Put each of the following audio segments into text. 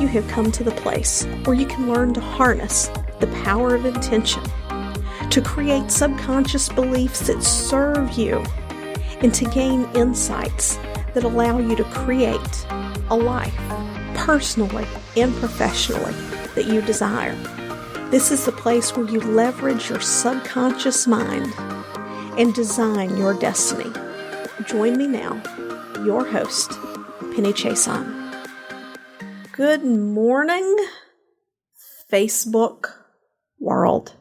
you have come to the place where you can learn to harness the power of intention, to create subconscious beliefs that serve you, and to gain insights that allow you to create a life, personally and professionally, that you desire. This is the place where you leverage your subconscious mind and design your destiny. Join me now, your host, Penny Chason. Good morning, Facebook world.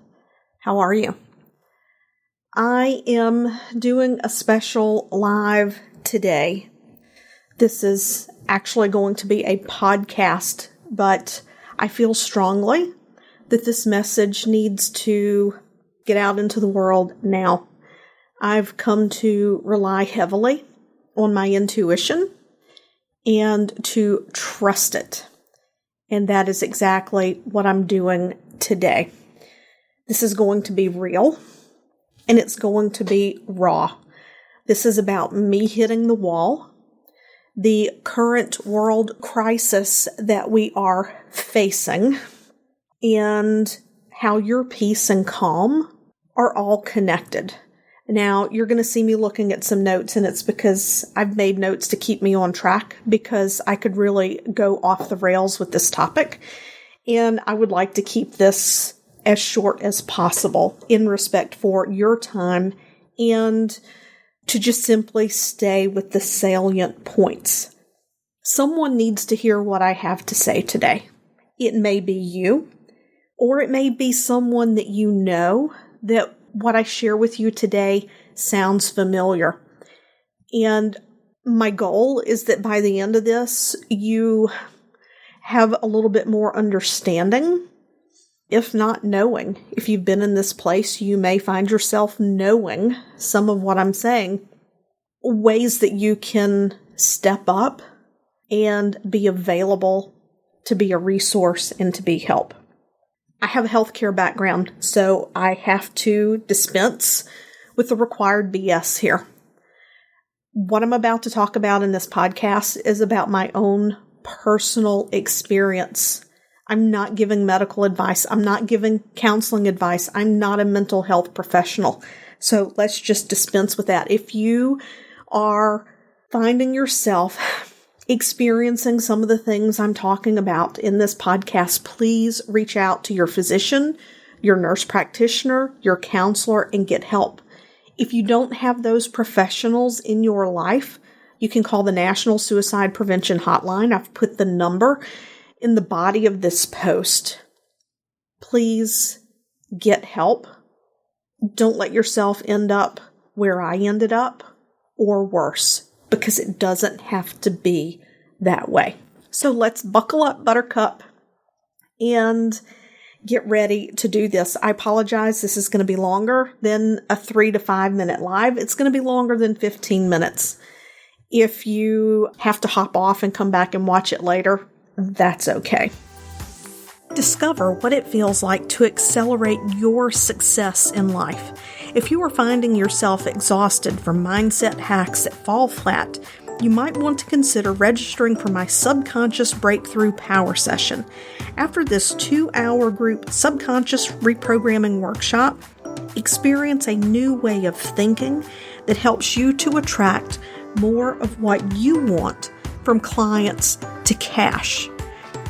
How are you? I am doing a special live today. This is actually going to be a podcast, but I feel strongly that this message needs to get out into the world now. I've come to rely heavily on my intuition and to trust it. And that is exactly what I'm doing today. This is going to be real, and it's going to be raw. This is about me hitting the wall, the current world crisis that we are facing, and how your peace and calm are all connected. Now, you're going to see me looking at some notes, and it's because I've made notes to keep me on track, because I could really go off the rails with this topic, and I would like to keep this as short as possible in respect for your time and to just simply stay with the salient points. Someone needs to hear what I have to say today. It may be you, or it may be someone that you know that what I share with you today sounds familiar. And my goal is that by the end of this, you have a little bit more understanding, if not knowing. If you've been in this place, you may find yourself knowing some of what I'm saying, ways that you can step up and be available to be a resource and to be help. I have a healthcare background, so I have to dispense with the required BS here. What I'm about to talk about in this podcast is about my own personal experience. I'm not giving medical advice. I'm not giving counseling advice. I'm not a mental health professional. So let's just dispense with that. If you are finding yourself experiencing some of the things I'm talking about in this podcast, please reach out to your physician, your nurse practitioner, your counselor, and get help. If you don't have those professionals in your life, you can call the National Suicide Prevention Hotline. I've put the number in the body of this post. Please get help. Don't let yourself end up where I ended up or worse, because it doesn't have to be that way. So let's buckle up, Buttercup, and get ready to do this. I apologize. This is going to be longer than a 3 to 5 minute live. It's going to be longer than 15 minutes. If you have to hop off and come back and watch it later, that's okay. Discover what it feels like to accelerate your success in life. If you are finding yourself exhausted from mindset hacks that fall flat, you might want to consider registering for my Subconscious Breakthrough Power Session. After this 2-hour group subconscious reprogramming workshop, experience a new way of thinking that helps you to attract more of what you want, from clients to cash.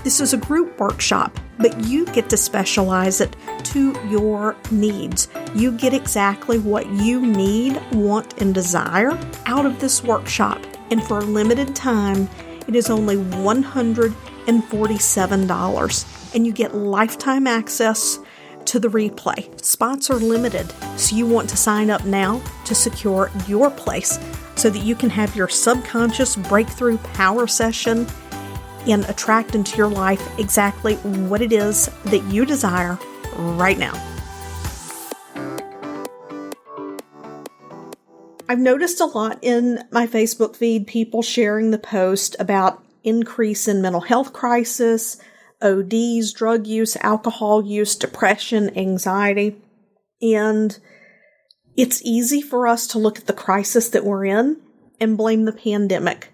This is a group workshop, but you get to specialize it to your needs. You get exactly what you need, want, and desire out of this workshop. And for a limited time, it is only $147. And you get lifetime access to the replay. Spots are limited, so you want to sign up now to secure your place so that you can have your subconscious breakthrough power session and attract into your life exactly what it is that you desire right now. I've noticed a lot in my Facebook feed, people sharing the post about increase in mental health crisis, ODs, drug use, alcohol use, depression, anxiety. And it's easy for us to look at the crisis that we're in and blame the pandemic,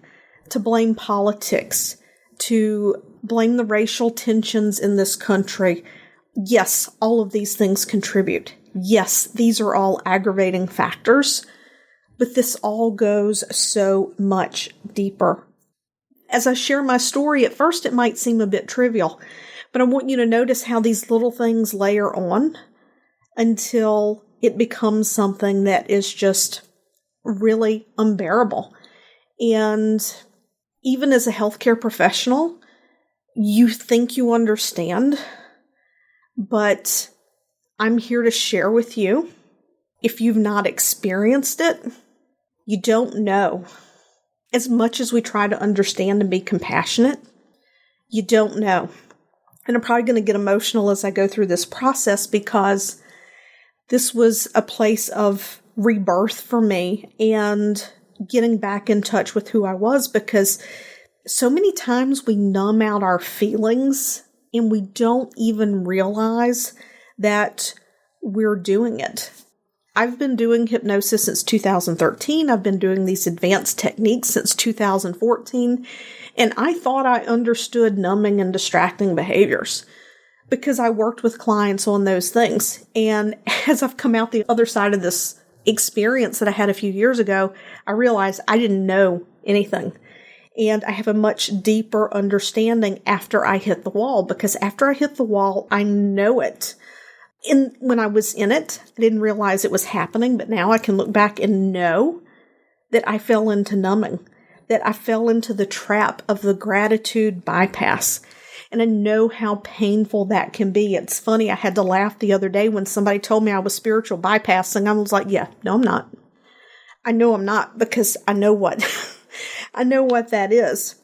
to blame politics, to blame the racial tensions in this country. Yes, all of these things contribute. Yes, these are all aggravating factors, but this all goes so much deeper. As I share my story, at first it might seem a bit trivial, but I want you to notice how these little things layer on until it becomes something that is just really unbearable. And even as a healthcare professional, you think you understand, but I'm here to share with you. If you've not experienced it, you don't know. As much as we try to understand and be compassionate, you don't know. And I'm probably going to get emotional as I go through this process because this was a place of rebirth for me and getting back in touch with who I was, because so many times we numb out our feelings and we don't even realize that we're doing it. I've been doing hypnosis since 2013. I've been doing these advanced techniques since 2014. And I thought I understood numbing and distracting behaviors because I worked with clients on those things. And as I've come out the other side of this experience that I had a few years ago, I realized I didn't know anything. And I have a much deeper understanding after I hit the wall, because after I hit the wall, I know it. And when I was in it, I didn't realize it was happening, but now I can look back and know that I fell into numbing, that I fell into the trap of the gratitude bypass. And I know how painful that can be. It's funny, I had to laugh the other day when somebody told me I was spiritual bypassing. I was like, yeah, no, I'm not. I know I'm not, because I know what I know what that is.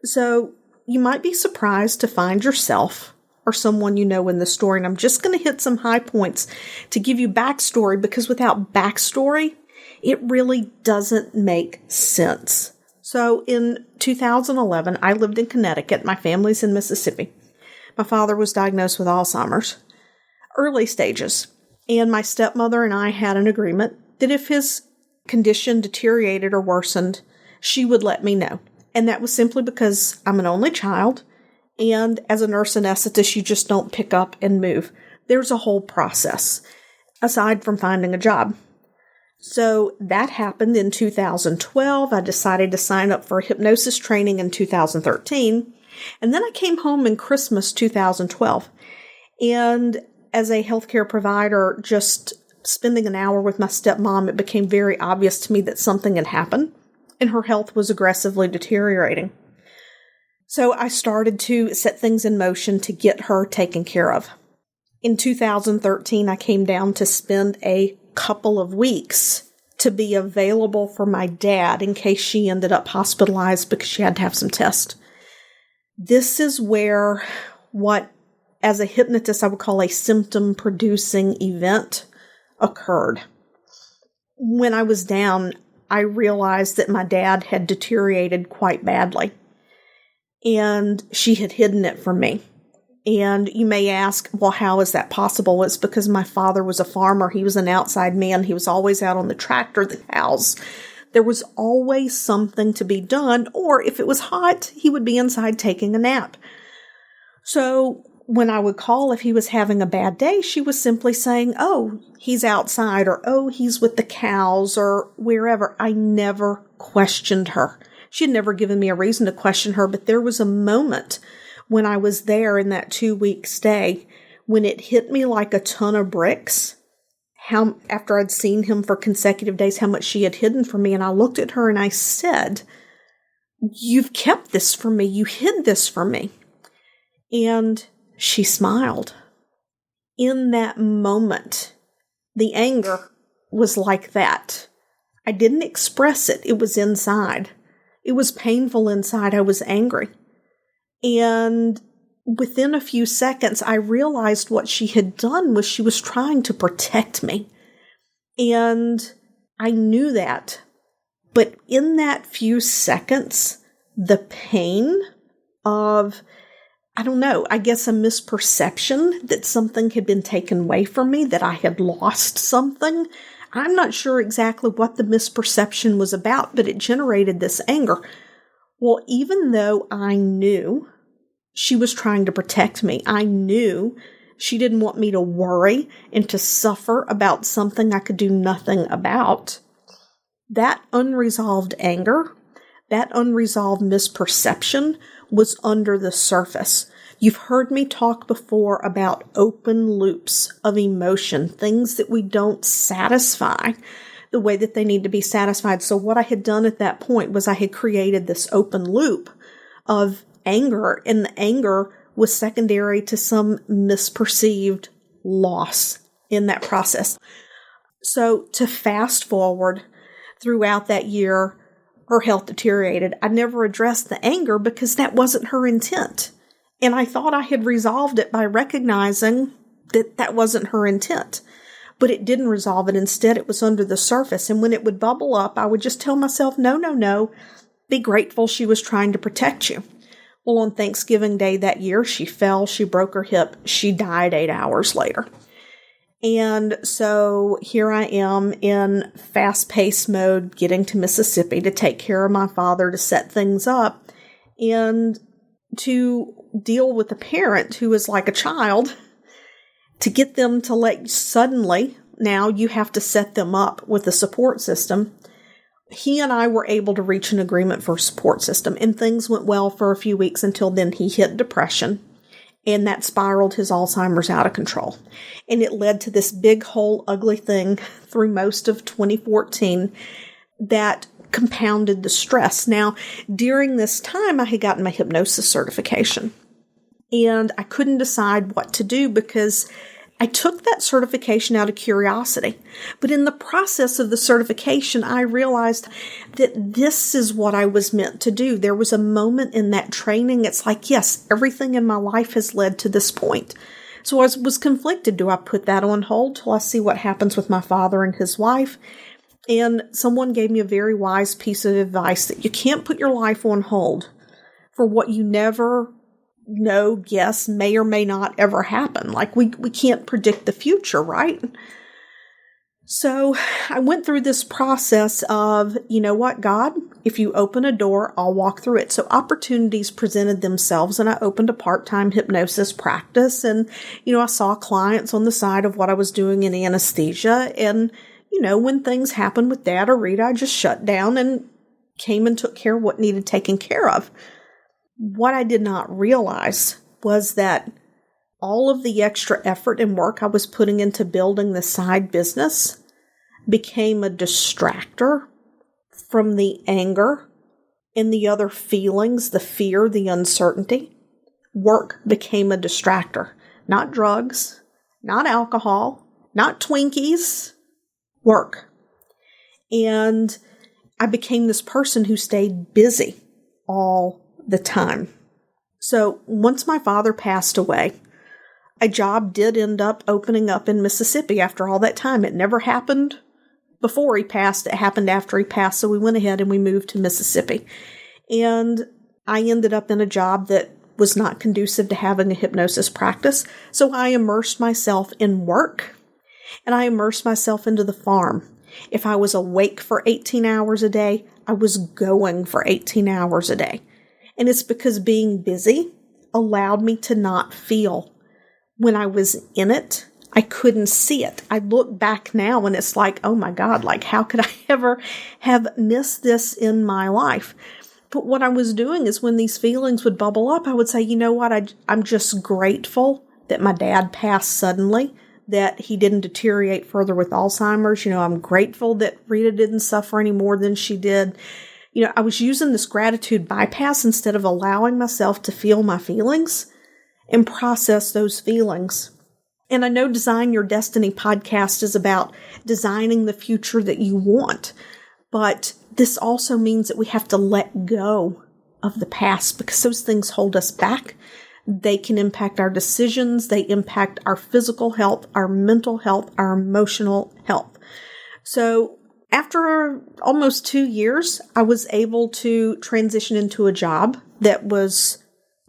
So you might be surprised to find yourself or someone you know in the story. And I'm just going to hit some high points to give you backstory, because without backstory, it really doesn't make sense. So in 2011, I lived in Connecticut. My family's in Mississippi. My father was diagnosed with Alzheimer's, early stages. And my stepmother and I had an agreement that if his condition deteriorated or worsened, she would let me know. And that was simply because I'm an only child. And as a nurse anesthetist, you just don't pick up and move. There's a whole process, aside from finding a job. So that happened in 2012. I decided to sign up for hypnosis training in 2013. And then I came home in Christmas 2012. And as a healthcare provider, just spending an hour with my stepmom, it became very obvious to me that something had happened and her health was aggressively deteriorating. So I started to set things in motion to get her taken care of. In 2013, I came down to spend a couple of weeks to be available for my dad in case she ended up hospitalized because she had to have some tests. This is where what, as a hypnotist, I would call a symptom-producing event occurred. When I was down, I realized that my dad had deteriorated quite badly, and she had hidden it from me. And you may ask, well, how is that possible? It's because my father was a farmer. He was an outside man. He was always out on the tractor, the cows. There was always something to be done, or if it was hot, he would be inside taking a nap. So when I would call if he was having a bad day, she was simply saying, oh, he's outside, or oh, he's with the cows, or wherever. I never questioned her. She had never given me a reason to question her, but there was a moment when I was there in that 2-week stay when it hit me like a ton of bricks, how after I'd seen him for consecutive days, how much she had hidden from me. And I looked at her and I said, you've kept this from me. You hid this from me. And she smiled. In that moment, the anger was like that. I didn't express it. It was inside. It was painful inside. I was angry. And within a few seconds, I realized what she had done was she was trying to protect me. And I knew that. But in that few seconds, the pain of, I don't know, I guess a misperception that something had been taken away from me, that I had lost something. I'm not sure exactly what the misperception was about, but it generated this anger. Well, even though I knew she was trying to protect me. I knew she didn't want me to worry and to suffer about something I could do nothing about. That unresolved anger, that unresolved misperception was under the surface. You've heard me talk before about open loops of emotion, things that we don't satisfy the way that they need to be satisfied. So what I had done at that point was I had created this open loop of anger, and the anger was secondary to some misperceived loss in that process. So to fast forward throughout that year, her health deteriorated. I never addressed the anger because that wasn't her intent. And I thought I had resolved it by recognizing that that wasn't her intent. But it didn't resolve it. Instead, it was under the surface. And when it would bubble up, I would just tell myself, no, be grateful she was trying to protect you. Well, on Thanksgiving Day that year, she fell, she broke her hip, she died 8 hours later. And so here I am in fast-paced mode, getting to Mississippi to take care of my father, to set things up, and to deal with a parent who is like a child, to get them to suddenly, now you have to set them up with a support system. He and I were able to reach an agreement for a support system, and things went well for a few weeks until then he hit depression, and that spiraled his Alzheimer's out of control. And it led to this big, whole, ugly thing through most of 2014 that compounded the stress. Now, during this time, I had gotten my hypnosis certification, and I couldn't decide what to do because I took that certification out of curiosity. But in the process of the certification, I realized that this is what I was meant to do. There was a moment in that training. It's like, yes, everything in my life has led to this point. So I was conflicted. Do I put that on hold till I see what happens with my father and his wife? And someone gave me a very wise piece of advice that you can't put your life on hold for what you never know, guess, may or may not ever happen. Like we can't predict the future, right? So I went through this process of, you know what, God, if you open a door, I'll walk through it. So opportunities presented themselves, and I opened a part-time hypnosis practice. And, I saw clients on the side of what I was doing in anesthesia. And, when things happened with Dad or Rita, I just shut down and came and took care of what needed taken care of. What I did not realize was that all of the extra effort and work I was putting into building the side business became a distractor from the anger and the other feelings, the fear, the uncertainty. Work became a distractor. Not drugs, not alcohol, not Twinkies, work. And I became this person who stayed busy all the time. So once my father passed away, a job did end up opening up in Mississippi after all that time. It never happened before he passed. It happened after he passed. So we went ahead and we moved to Mississippi. And I ended up in a job that was not conducive to having a hypnosis practice. So I immersed myself in work, and I immersed myself into the farm. If I was awake for 18 hours a day, I was going for 18 hours a day. And it's because being busy allowed me to not feel. When I was in it, I couldn't see it. I look back now and it's like, oh my God, how could I ever have missed this in my life? But what I was doing is when these feelings would bubble up, I would say, you know what, I'm just grateful that my dad passed suddenly, that he didn't deteriorate further with Alzheimer's. I'm grateful that Rita didn't suffer any more than she did. I was using this gratitude bypass instead of allowing myself to feel my feelings and process those feelings. And I know Design Your Destiny podcast is about designing the future that you want, but this also means that we have to let go of the past because those things hold us back. They can impact our decisions. They impact our physical health, our mental health, our emotional health. So after almost 2 years, I was able to transition into a job that was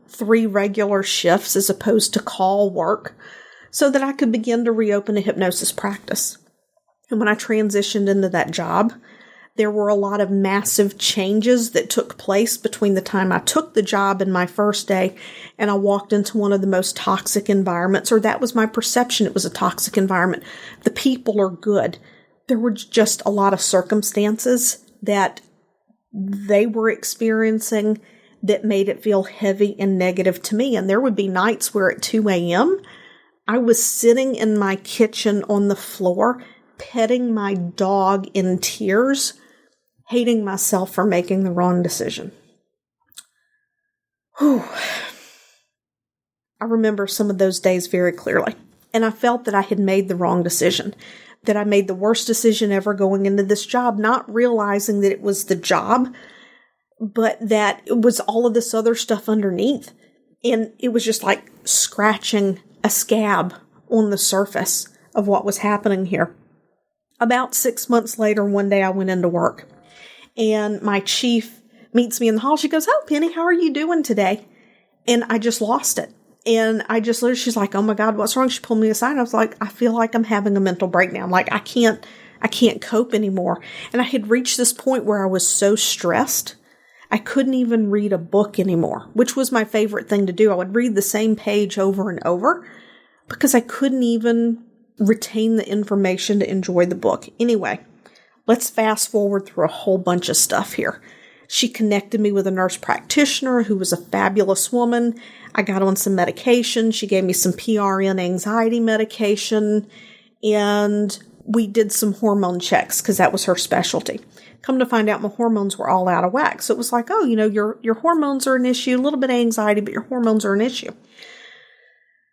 3 regular shifts as opposed to call work so that I could begin to reopen a hypnosis practice. And when I transitioned into that job, There were a lot of massive changes that took place between the time I took the job in my first day and I walked into one of the most toxic environments, or that was my perception. It was a toxic environment. The people are good. There were just a lot of circumstances that they were experiencing that made it feel heavy and negative to me. And there would be nights where at 2 a.m., I was sitting in my kitchen on the floor, petting my dog in tears, hating myself for making the wrong decision. Whew. I remember some of those days very clearly, and I felt that I had made the wrong decision, that I made the worst decision ever going into this job, not realizing that it was the job, but that it was all of this other stuff underneath. And it was just like scratching a scab on the surface of what was happening here. About 6 months later, one day I went into work, and my chief meets me in the hall. She goes, "Oh, Penny, how are you doing today?" And I just lost it. And I just literally, she's like, "Oh my God, what's wrong?" She pulled me aside. I was like, "I feel like I'm having a mental breakdown. Like I can't cope anymore." And I had reached this point where I was so stressed, I couldn't even read a book anymore, which was my favorite thing to do. I would read the same page over and over because I couldn't even retain the information to enjoy the book. Anyway, let's fast forward through a whole bunch of stuff here. She connected me with a nurse practitioner who was a fabulous woman. I got on some medication. She gave me some PRN anxiety medication, and we did some hormone checks because that was her specialty. Come to find out, my hormones were all out of whack. So it was like, oh, your hormones are an issue, a little bit of anxiety, but your hormones are an issue.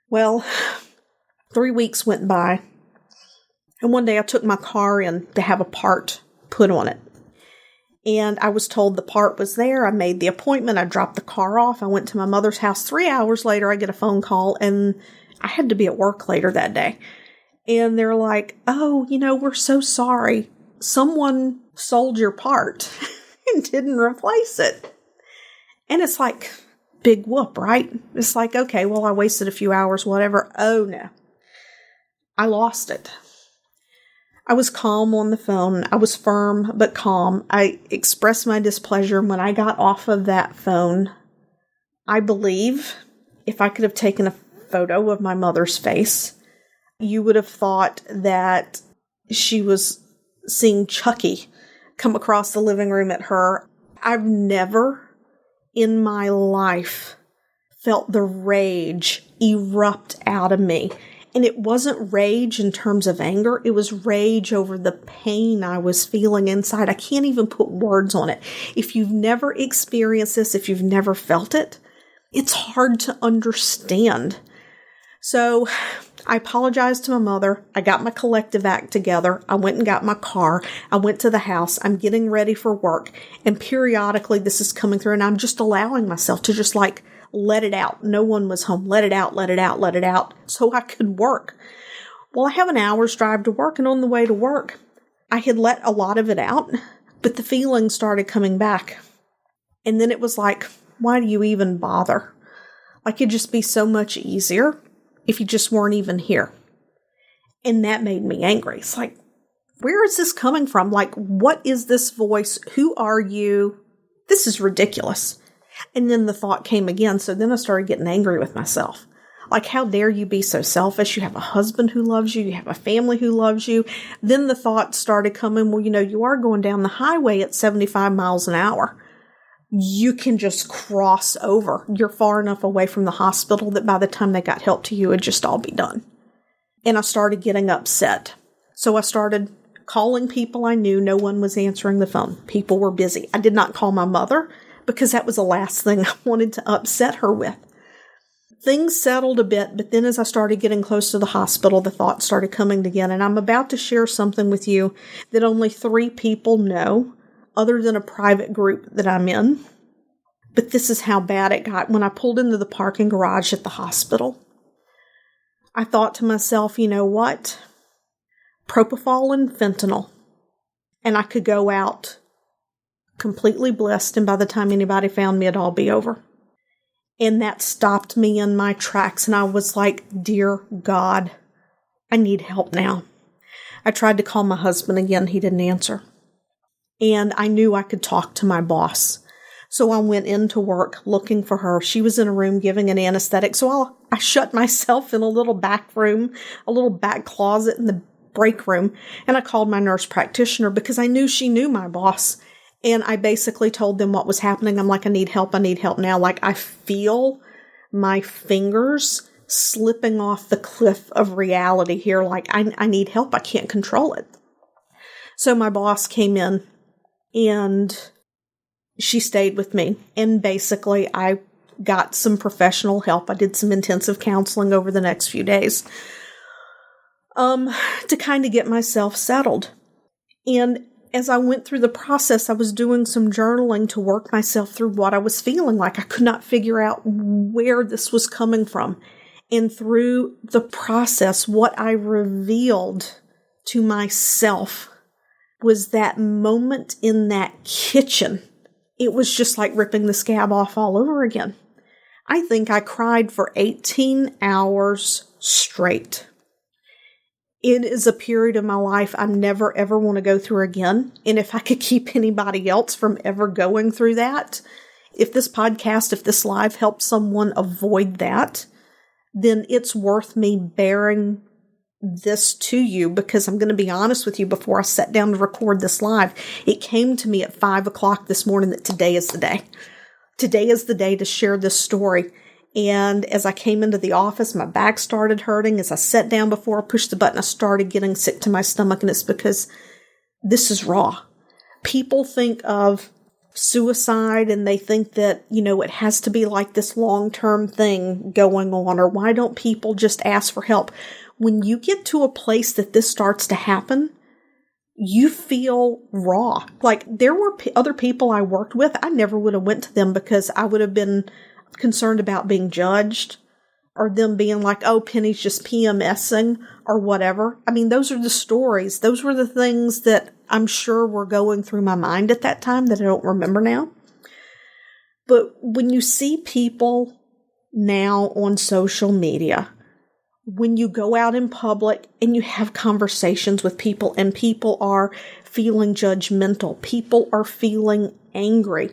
Well, 3 weeks went by, and one day I took my car in to have a part put on it. And I was told the part was there. I made the appointment. I dropped the car off. I went to my mother's house. 3 hours later, I get a phone call, and I had to be at work later that day. And they're like, "Oh, we're so sorry. Someone sold your part and didn't replace it." And it's like, big whoop, right? It's like, okay, well, I wasted a few hours, whatever. Oh, no. I lost it. I was calm on the phone. I was firm but calm. I expressed my displeasure. When I got off of that phone, I believe if I could have taken a photo of my mother's face, you would have thought that she was seeing Chucky come across the living room at her. I've never in my life felt the rage erupt out of me. And it wasn't rage in terms of anger. It was rage over the pain I was feeling inside. I can't even put words on it. If you've never experienced this, if you've never felt it, it's hard to understand. So I apologized to my mother. I got my collective act together. I went and got my car. I went to the house. I'm getting ready for work. And periodically this is coming through, and I'm just allowing myself to just let it out. No one was home. Let it out, let it out, let it out, so I could work. Well, I have an hour's drive to work, and on the way to work, I had let a lot of it out, but the feelings started coming back. And then it was like, why do you even bother? Like, it'd just be so much easier if you just weren't even here. And that made me angry. It's like, where is this coming from? Like, what is this voice? Who are you? This is ridiculous. And then the thought came again. So then I started getting angry with myself. Like, how dare you be so selfish? You have a husband who loves you. You have a family who loves you. Then the thought started coming, well, you are going down the highway at 75 miles an hour. You can just cross over. You're far enough away from the hospital that by the time they got help to you, it'd just all be done. And I started getting upset. So I started calling people I knew. No one was answering the phone. People were busy. I did not call my mother, because that was the last thing I wanted to upset her with. Things settled a bit, but then as I started getting close to the hospital, the thoughts started coming again. And I'm about to share something with you that only 3 people know, other than a private group that I'm in. But this is how bad it got. When I pulled into the parking garage at the hospital, I thought to myself, you know what? Propofol and fentanyl. And I could go out completely blessed, and by the time anybody found me, it'd all be over. And that stopped me in my tracks, and I was like, dear God, I need help now. I tried to call my husband again. He didn't answer. and I knew I could talk to my boss. So I went into work looking for her. She was in a room giving an anesthetic. So I shut myself in a little back room, a little back closet in the break room. And I called my nurse practitioner because I knew she knew my boss. And I basically told them what was happening. I'm like, I need help now. Like, I feel my fingers slipping off the cliff of reality here. Like, I need help. I can't control it. So my boss came in and she stayed with me, and basically I got some professional help. I did some intensive counseling over the next few days to kind of get myself settled. And as I went through the process, I was doing some journaling to work myself through what I was feeling like. I could not figure out where this was coming from. And through the process, what I revealed to myself was that moment in that kitchen. It was just like ripping the scab off all over again. I think I cried for 18 hours straight. It is a period of my life I never, ever want to go through again. And if I could keep anybody else from ever going through that, if this podcast, if this live helps someone avoid that, then it's worth me bearing this to you, because I'm going to be honest with you, before I sat down to record this live, it came to me at 5 o'clock this morning that today is the day. Today is the day to share this story. And as I came into the office, my back started hurting. As I sat down before I pushed the button, I started getting sick to my stomach. And it's because this is raw. People think of suicide and they think that, it has to be like this long-term thing going on, or why don't people just ask for help? When you get to a place that this starts to happen, you feel raw. Like, there were other people I worked with, I never would have went to them because I would have been concerned about being judged, or them being like, oh, Penny's just PMSing or whatever. I mean, those are the stories. Those were the things that I'm sure were going through my mind at that time that I don't remember now. But when you see people now on social media, when you go out in public and you have conversations with people, and people are feeling judgmental, people are feeling angry,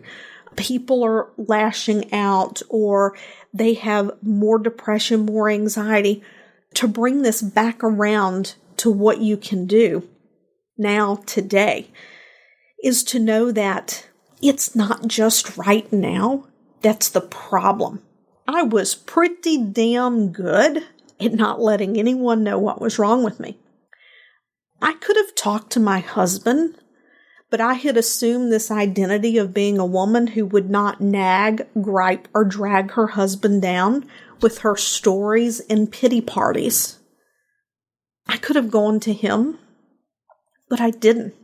people are lashing out, or they have more depression, more anxiety, to bring this back around to what you can do now today is to know that it's not just right now that's the problem. I was pretty damn good at not letting anyone know what was wrong with me. I could have talked to my husband, but I had assumed this identity of being a woman who would not nag, gripe, or drag her husband down with her stories and pity parties. I could have gone to him, but I didn't,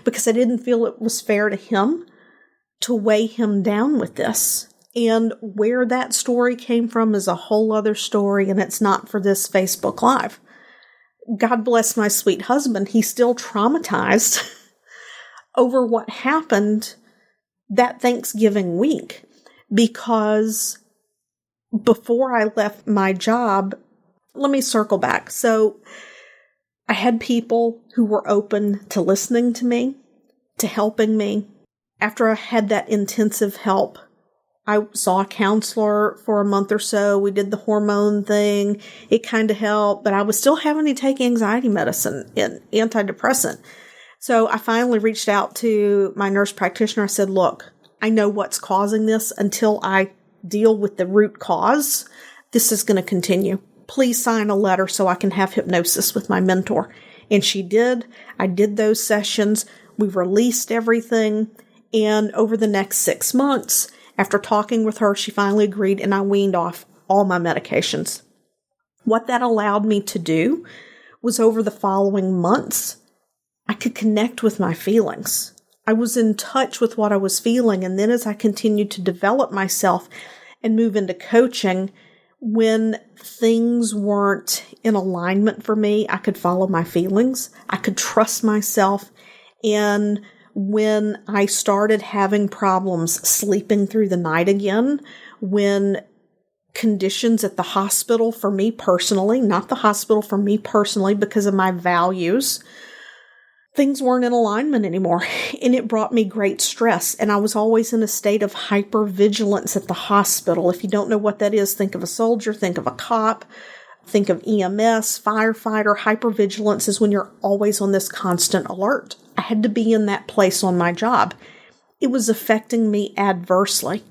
because I didn't feel it was fair to him to weigh him down with this. And where that story came from is a whole other story, and it's not for this Facebook Live. God bless my sweet husband. He's still traumatized over what happened that Thanksgiving week, because before I left my job, let me circle back. So I had people who were open to listening to me, to helping me. After I had that intensive help, I saw a counselor for a month or so. We did the hormone thing. It kind of helped, but I was still having to take anxiety medicine and antidepressant. So I finally reached out to my nurse practitioner. I said, look, I know what's causing this. Until I deal with the root cause, this is going to continue. Please sign a letter so I can have hypnosis with my mentor. And she did. I did those sessions. We released everything. And over the next 6 months, after talking with her, she finally agreed, and I weaned off all my medications. What that allowed me to do was, over the following months, I could connect with my feelings. I was in touch with what I was feeling, and then as I continued to develop myself and move into coaching, when things weren't in alignment for me, I could follow my feelings. I could trust myself. And when I started having problems sleeping through the night again, when conditions at the hospital for me personally, not the hospital for me personally because of my values, things weren't in alignment anymore, and it brought me great stress. And I was always in a state of hypervigilance at the hospital. If you don't know what that is, think of a soldier, think of a cop, think of EMS, firefighter. Hypervigilance is when you're always on this constant alert. I had to be in that place on my job. It was affecting me adversely,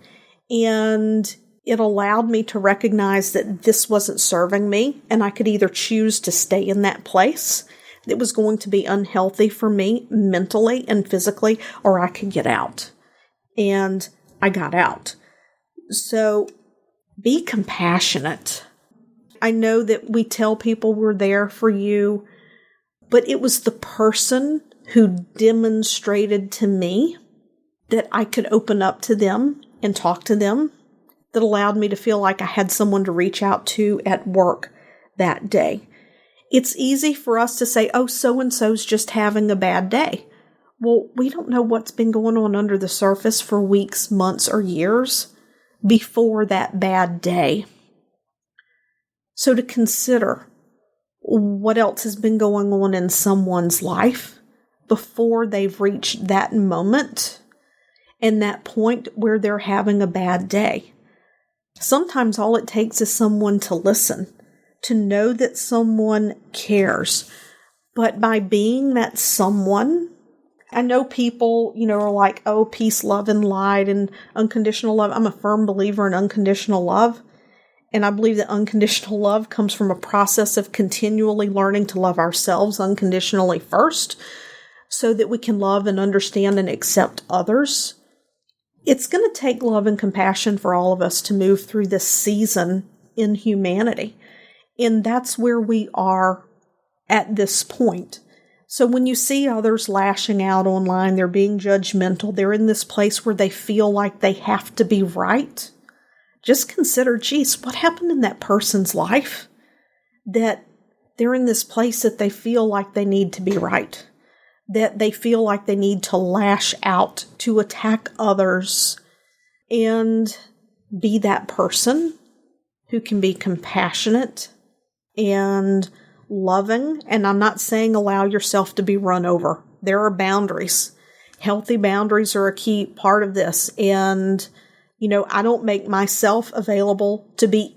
and it allowed me to recognize that this wasn't serving me, and I could either choose to stay in that place that was going to be unhealthy for me mentally and physically, or I could get out. And I got out. So be compassionate. I know that we tell people we're there for you, but it was the person who demonstrated to me that I could open up to them and talk to them that allowed me to feel like I had someone to reach out to at work that day. It's easy for us to say, oh, so-and-so's just having a bad day. Well, we don't know what's been going on under the surface for weeks, months, or years before that bad day. So to consider what else has been going on in someone's life before they've reached that moment and that point where they're having a bad day. Sometimes all it takes is someone to listen, to know that someone cares. But by being that someone, I know people, are like, oh, peace, love, and light, and unconditional love. I'm a firm believer in unconditional love. And I believe that unconditional love comes from a process of continually learning to love ourselves unconditionally first, so that we can love and understand and accept others. It's going to take love and compassion for all of us to move through this season in humanity. And that's where we are at this point. So when you see others lashing out online, they're being judgmental, they're in this place where they feel like they have to be right, just consider, geez, what happened in that person's life that they're in this place that they feel like they need to be right, that they feel like they need to lash out, to attack others, and be that person who can be compassionate and loving. And I'm not saying allow yourself to be run over. There are boundaries. Healthy boundaries are a key part of this. And, I don't make myself available to be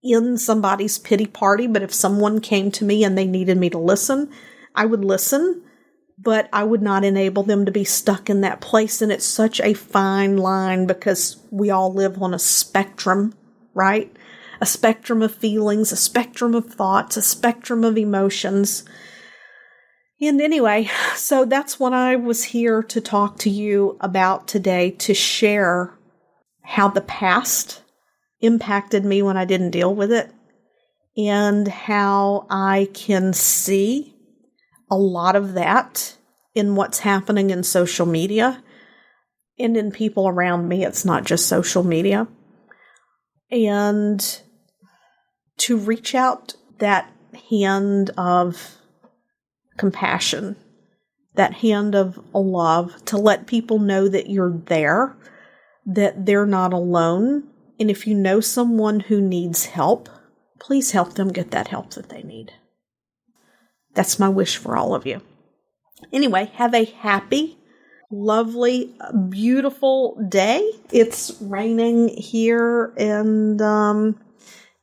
in somebody's pity party, but if someone came to me and they needed me to listen, I would listen, but I would not enable them to be stuck in that place. And it's such a fine line because we all live on a spectrum, right? A spectrum of feelings, a spectrum of thoughts, a spectrum of emotions. And anyway, so that's what I was here to talk to you about today, to share how the past impacted me when I didn't deal with it, and how I can see a lot of that in what's happening in social media and in people around me. It's not just social media. And to reach out that hand of compassion, that hand of love, to let people know that you're there, that they're not alone. And if you know someone who needs help, please help them get that help that they need. That's my wish for all of you. Anyway, have a happy, lovely, beautiful day. It's raining here, and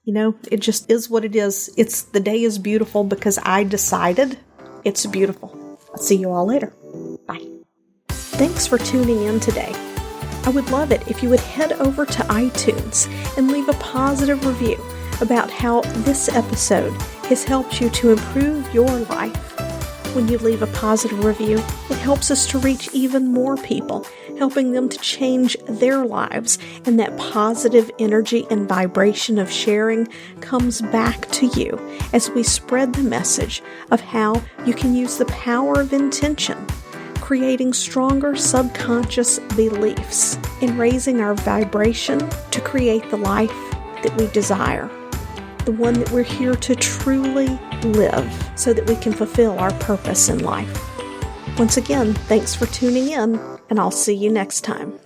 it just is what it is. The day is beautiful because I decided it's beautiful. I'll see you all later. Bye. Thanks for tuning in today. I would love it if you would head over to iTunes and leave a positive review about how this episode has helped you to improve your life. When you leave a positive review, it helps us to reach even more people, helping them to change their lives, and that positive energy and vibration of sharing comes back to you as we spread the message of how you can use the power of intention, creating stronger subconscious beliefs, and raising our vibration to create the life that we desire, the one that we're here to truly live so that we can fulfill our purpose in life. Once again, thanks for tuning in, and I'll see you next time.